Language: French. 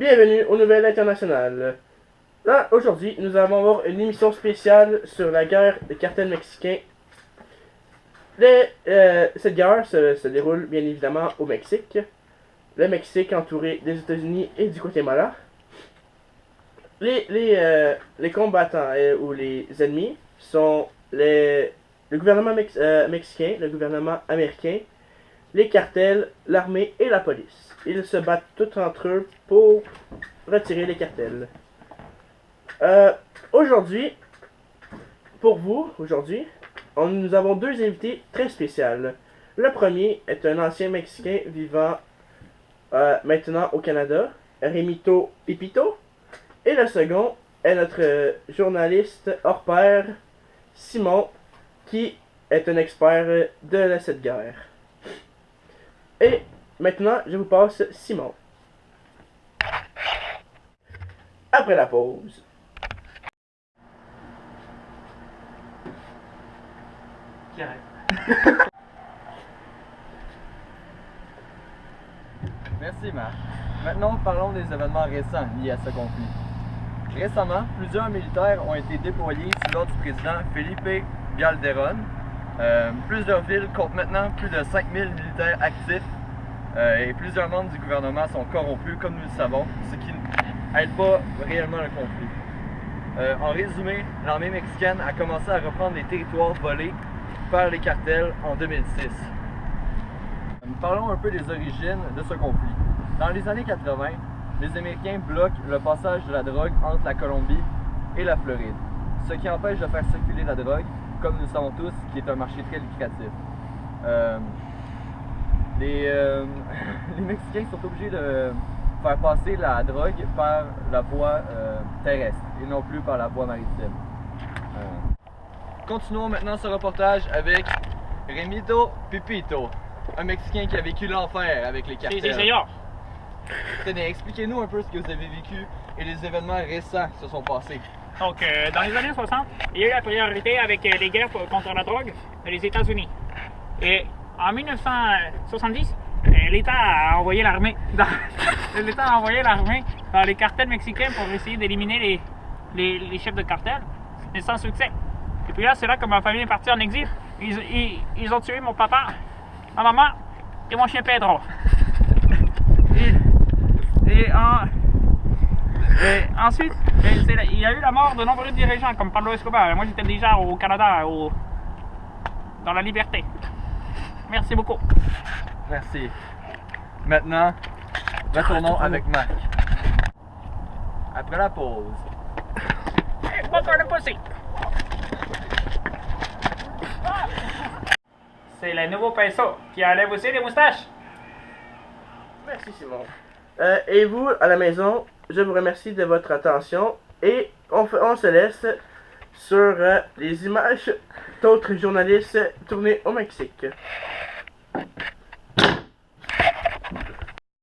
Bienvenue aux Nouvelles Internationales. Là, aujourd'hui, nous allons avoir une émission spéciale sur la guerre des cartels mexicains. Cette guerre se déroule bien évidemment au Mexique. Le Mexique entouré des États-Unis et du Guatemala. Les combattants ou les ennemis sont le gouvernement mexicain, le gouvernement américain, les cartels, l'armée et la police. Ils se battent tous entre eux pour retirer les cartels. Aujourd'hui, nous avons deux invités très spéciaux. Le premier est un ancien Mexicain vivant maintenant au Canada, Remito Pipito. Et le second est notre journaliste hors pair, Simon, qui est un expert de cette guerre. Et maintenant, je vous passe Simon. Après la pause. Merci Marc. Maintenant parlons des événements récents liés à ce conflit. Récemment, plusieurs militaires ont été déployés sous l'ordre du président Felipe Calderón. Plusieurs villes comptent maintenant plus de 5000 militaires actifs et plusieurs membres du gouvernement sont corrompus, comme nous le savons, ce qui n'aide pas réellement le conflit. En résumé, l'armée mexicaine a commencé à reprendre les territoires volés par les cartels en 2006. Parlons un peu des origines de ce conflit. Dans les années 80, les Américains bloquent le passage de la drogue entre la Colombie et la Floride, ce qui empêche de faire circuler la drogue, comme nous savons tous, qui est un marché très lucratif. Les Mexicains sont obligés de faire passer la drogue par la voie terrestre et non plus par la voie maritime. Continuons maintenant ce reportage avec Remito Pipito, un Mexicain qui a vécu l'enfer avec les cartels. Sí, señor. Tenez, expliquez-nous un peu ce que vous avez vécu et les événements récents qui se sont passés. Donc, dans les années 60, il y a eu la priorité avec les guerres contre la drogue des États-Unis. Et en 1970, l'État a envoyé l'armée dans les cartels mexicains pour essayer d'éliminer les chefs de cartel, mais sans succès. Et puis là, c'est là que ma famille est partie en exil. Ils ont tué mon papa, ma maman et mon chien Pedro. Et ensuite, il y a eu la mort de nombreux dirigeants comme Pablo Escobar. Moi, j'étais déjà au Canada, dans la liberté. Merci beaucoup. Merci. Maintenant, retournons avec Marc. Après la pause. Hey, pas encore de pussy. C'est le nouveau pinceau qui enlève aussi les moustaches. Merci Simon. Et vous, à la maison, je vous remercie de votre attention et on se laisse sur les images d'autres journalistes tournés au Mexique.